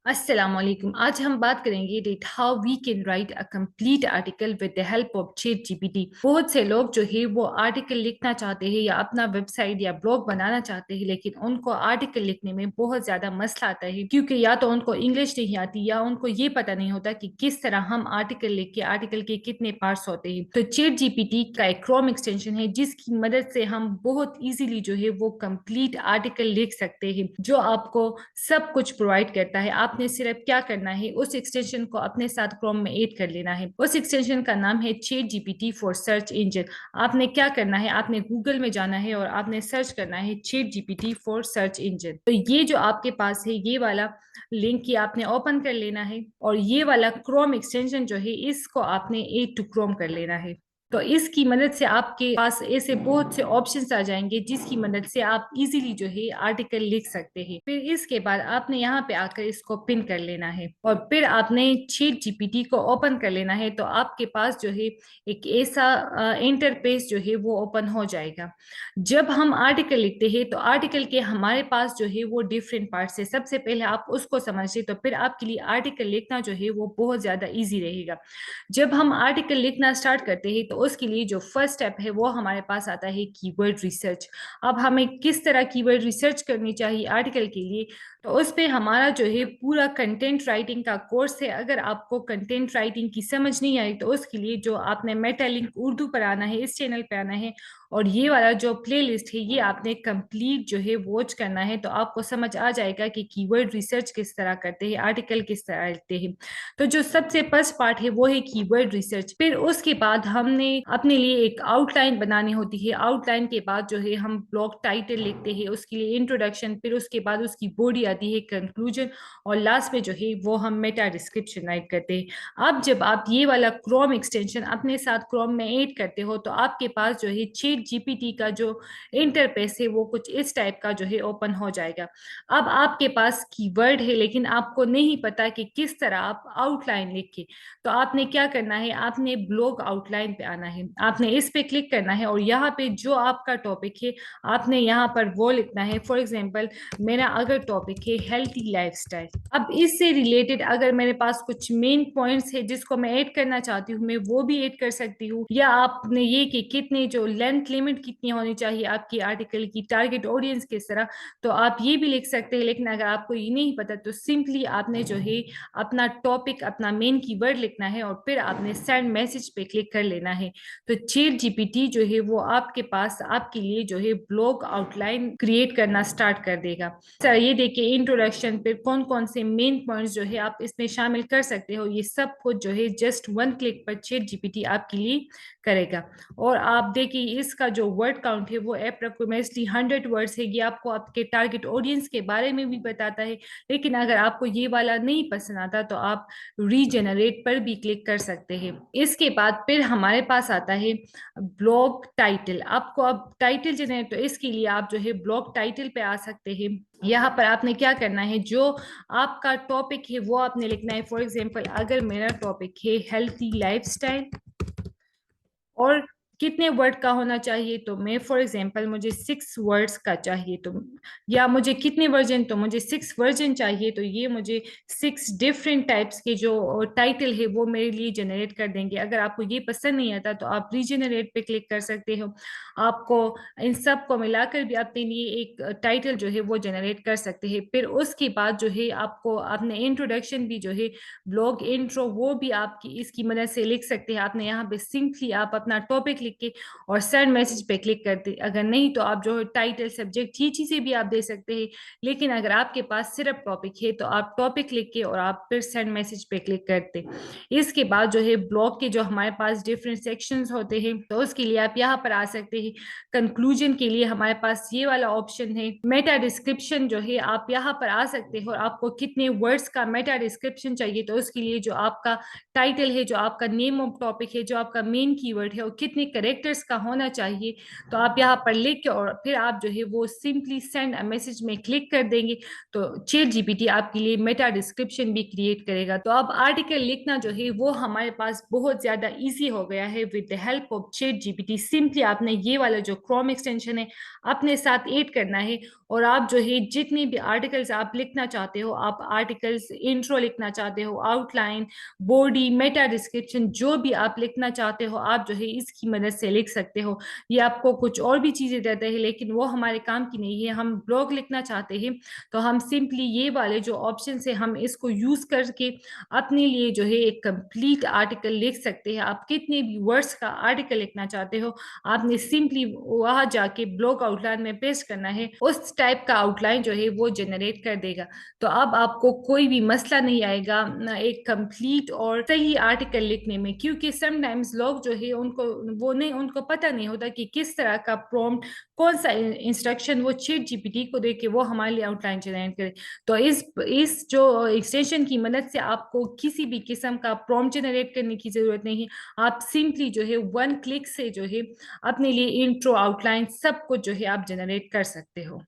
अस्सलामुअलैकुम। आज हम बात करेंगे that how we can write a complete article with the help of chat GPT. बहुत से लोग जो है वो आर्टिकल लिखना चाहते हैं या अपना वेबसाइट या ब्लॉग बनाना चाहते हैं, लेकिन उनको आर्टिकल लिखने में बहुत ज्यादा मसला आता है क्योंकि या तो उनको इंग्लिश नहीं आती या उनको ये पता नहीं होता कि किस तरह हम आर्टिकल लिख के आर्टिकल के कितने पार्ट्स होते हैं। तो चैट जीपीटी का एक क्रोम एक्सटेंशन है जिसकी मदद से हम बहुत इजीली जो है वो कंप्लीट आर्टिकल लिख सकते हैं, जो आपको सब कुछ प्रोवाइड करता है। आपने सिर्फ क्या करना है, उस एक्सटेंशन को अपने साथ क्रोम में ऐड कर लेना है। उस एक्सटेंशन का नाम है chat GPT for search engine. आपने क्या करना है, आपने गूगल में जाना है और आपने सर्च करना है chat GPT for search engine. तो ये जो आपके पास है ये वाला लिंक ही आपने ओपन कर लेना है और ये वाला क्रोम एक्सटेंशन जो है इसको आपने ऐड टू क्रोम कर लेना है। तो इसकी मदद से आपके पास ऐसे बहुत से ऑप्शंस आ जाएंगे जिसकी मदद से आप इजीली जो है आर्टिकल लिख सकते हैं। फिर इसके बाद आपने यहाँ पे आकर इसको पिन कर लेना है और फिर आपने चैट जीपीटी को ओपन कर लेना है। तो आपके पास जो है एक ऐसा इंटरफेस जो है वो ओपन हो जाएगा। जब हम आर्टिकल लिखते हैं तो आर्टिकल के हमारे पास जो है वो डिफरेंट पार्ट्स है। सबसे पहले आप उसको समझिए तो फिर आपके लिए आर्टिकल लिखना जो है वो बहुत ज्यादा इजी रहेगा। जब हम आर्टिकल लिखना स्टार्ट करते हैं तो उसके लिए जो फर्स्ट स्टेप है वो हमारे पास आता है कीवर्ड रिसर्च। अब हमें किस तरह कीवर्ड रिसर्च करनी चाहिए आर्टिकल के लिए, तो उस पे हमारा जो है पूरा कंटेंट राइटिंग का कोर्स है। अगर आपको कंटेंट राइटिंग की समझ नहीं आई तो उसके लिए जो आपने मेटा लिंक उर्दू पर आना है, इस चैनल पे आना है और ये वाला जो प्लेलिस्ट है ये आपने कंप्लीट जो है वॉच करना है। तो आपको समझ आ जाएगा कि कीवर्ड रिसर्च किस तरह करते हैं, आर्टिकल किस तरह लिखते हैं। तो जो सबसे फर्स्ट पार्ट है वो है कीवर्ड रिसर्च। फिर उसके बाद हमने अपने लिए एक आउटलाइन बनानी होती है। आउटलाइन के बाद जो है हम ब्लॉग टाइटल लिखते हैं, उसके लिए इंट्रोडक्शन, फिर उसके बाद उसकी बॉडी आती है कंक्लूजन और लास्ट में जो है वो हम मेटा डिस्क्रिप्शन राइट करते हैं। अब जब आप ये वाला क्रोम एक्सटेंशन अपने साथ क्रोम में ऐड करते हो तो आपके पास जो है चैट जीपीटी का जो इंटरफेस है वो कुछ इस टाइप का जो है ओपन हो जाएगा। अब आपके पास कीवर्ड है लेकिन आपको नहीं पता कि किस तरह आप आउटलाइन लिखे। तो आपने क्या करना है, आपने ब्लॉग आउटलाइन पे आना है, आपने इस पे क्लिक करना है और यहाँ पे जो आपका टॉपिक है आपने यहाँ पर वो लिखना है। फॉर एग्जांपल मेरा अगर टॉपिक है हेल्थी लाइफस्टाइल, अब इससे रिलेटेड अगर मेरे पास कुछ मेन पॉइंट्स है जिसको मैं ऐड करना चाहती हूँ मैं वो भी ऐड कर सकती हूँ। या आपने ये कि कितने जो लेंथ लिमिट कितनी होनी चाहिए आपकी आर्टिकल की, टारगेट ऑडियंस किस तरह, तो आप ये भी लिख सकते हैं। लेकिन अगर आपको ये नहीं पता तो सिंपली आपने जो है अपना टॉपिक, अपना मेन कीवर्ड लिखना है और फिर आपने सेंड मैसेज पे क्लिक कर लेना है। तो चैट जीपीटी जो है वो आपके पास आपके लिए जो है ब्लॉग आउटलाइन क्रिएट करना स्टार्ट कर देगा। सर ये देखिए इंट्रोडक्शन पे कौन कौन से मेन पॉइंट्स जो है आप इसमें शामिल कर सकते हो, ये सब कुछ जो है जस्ट वन क्लिक पर चैट जीपीटी आपके लिए करेगा। और आप देखिए इसका जो वर्ड काउंट है वो अप्रोक्सीमेटली 100 वर्ड्स है। ये आपको आपके टारगेट ऑडियंस के बारे में भी बताता है। लेकिन अगर आपको ये वाला नहीं पसंद आता तो आप रीजनरेट पर भी क्लिक कर सकते हैं। इसके बाद फिर हमारे पास आता है ब्लॉग टाइटल। आपको अब टाइटल जनरेट, तो इसके लिए आप जो है ब्लॉग टाइटल पे आ सकते हैं। यहाँ पर आपने क्या करना है, जो आपका टॉपिक है वो आपने लिखना है। फॉर एग्जाम्पल अगर मेरा टॉपिक है हेल्थी लाइफस्टाइल और कितने वर्ड का होना चाहिए, तो मैं फॉर एग्जांपल मुझे 6 वर्ड्स का चाहिए, तो या मुझे कितने वर्जन, तो मुझे 6 वर्जन चाहिए। तो ये मुझे 6 डिफरेंट टाइप्स के जो टाइटल है वो मेरे लिए जनरेट कर देंगे। अगर आपको ये पसंद नहीं आता तो आप रीजनरेट पे क्लिक कर सकते हो। आपको इन सब को मिलाकर भी अपने लिए एक टाइटल जो है वो जनरेट कर सकते हैं। फिर उसके बाद जो है आपको अपने इंट्रोडक्शन भी जो है ब्लॉग इंट्रो वो भी आपकी इसकी मदद से लिख सकते हैं। आपने यहाँ पे सिंपली आप अपना टॉपिक लिख के और सेंड मैसेज पे क्लिक करते, अगर नहीं तो आप जो है टाइटल, सब्जेक्ट, ये चीजें भी आप दे सकते हैं। लेकिन अगर आपके पास सिर्फ टॉपिक है तो आप टॉपिक लिख के और आप फिर सेंड मैसेज पे क्लिक करते। इसके बाद जो है ब्लॉग के जो हमारे पास डिफरेंट सेक्शंस होते हैं तो उसके लिए आप यहाँ पर आ सकते हैं। कंक्लूजन के लिए हमारे पास ये वाला ऑप्शन है। मेटा डिस्क्रिप्शन जो है आप यहाँ पर आ सकते हो और आपको कितने वर्ड्स का मेटा डिस्क्रिप्शन चाहिए तो उसके लिए जो आपका टाइटल है, जो आपका नेम ऑफ टॉपिक है, जो आपका मेन कीवर्ड है और कितने कैरेक्टर्स का होना चाहिए। तो आप यहाँ पर लिख के और फिर आप जो है वो सिंपली सेंड अ मैसेज में क्लिक कर देंगे, तो चैट जीपीटी आपके लिए मेटा डिस्क्रिप्शन भी क्रिएट करेगा। तो अब आर्टिकल लिखना जो है वो हमारे पास बहुत ज़्यादा ईजी हो गया है with the help of chat GPT. Simply आपने ये वाला जो क्रोम एक्सटेंशन है अपने साथ ऐड करना है, और आप जो है जितने भी आर्टिकल्स आप लिखना चाहते हो, आप आर्टिकल्स इंट्रो लिखना चाहते हो, आउटलाइन, बॉडी, मेटा डिस्क्रिप्शन, जो भी आप लिखना चाहते हो आप जो है इसकी मदद से लिख सकते हो। ये आपको कुछ और भी चीज़ें देते हैं लेकिन वो हमारे काम की नहीं है। हम ब्लॉग लिखना चाहते हैं तो हम सिंपली ये वाले जो ऑप्शन है हम इसको यूज़ करके अपने लिए जो है एक कंप्लीट आर्टिकल लिख सकते हैं। आप कितने भी वर्ड्स का आर्टिकल लिखना चाहते हो, आपने सिंपली वहां जाके ब्लॉग आउटलाइन में पेस्ट करना है, उस टाइप का आउटलाइन जो है वो जनरेट कर देगा। तो अब आपको कोई भी मसला नहीं आएगा एक कंप्लीट और सही आर्टिकल लिखने में, क्योंकि समटाइम्स लोग जो है उनको पता नहीं होता कि किस तरह का प्रॉम्प्ट, कौन सा इंस्ट्रक्शन वो चैट जीपीटी को दे के वो हमारे लिए आउटलाइन जनरेट करे। तो इस जो एक्सटेंशन की मदद से आपको किसी भी किस्म का प्रॉम्प्ट जनरेट करने की जरूरत नहीं है। आप सिंपली जो है वन क्लिक से जो है अपने लिए इंट्रो, आउटलाइन सब कुछ जो है आप जनरेट कर सकते हो।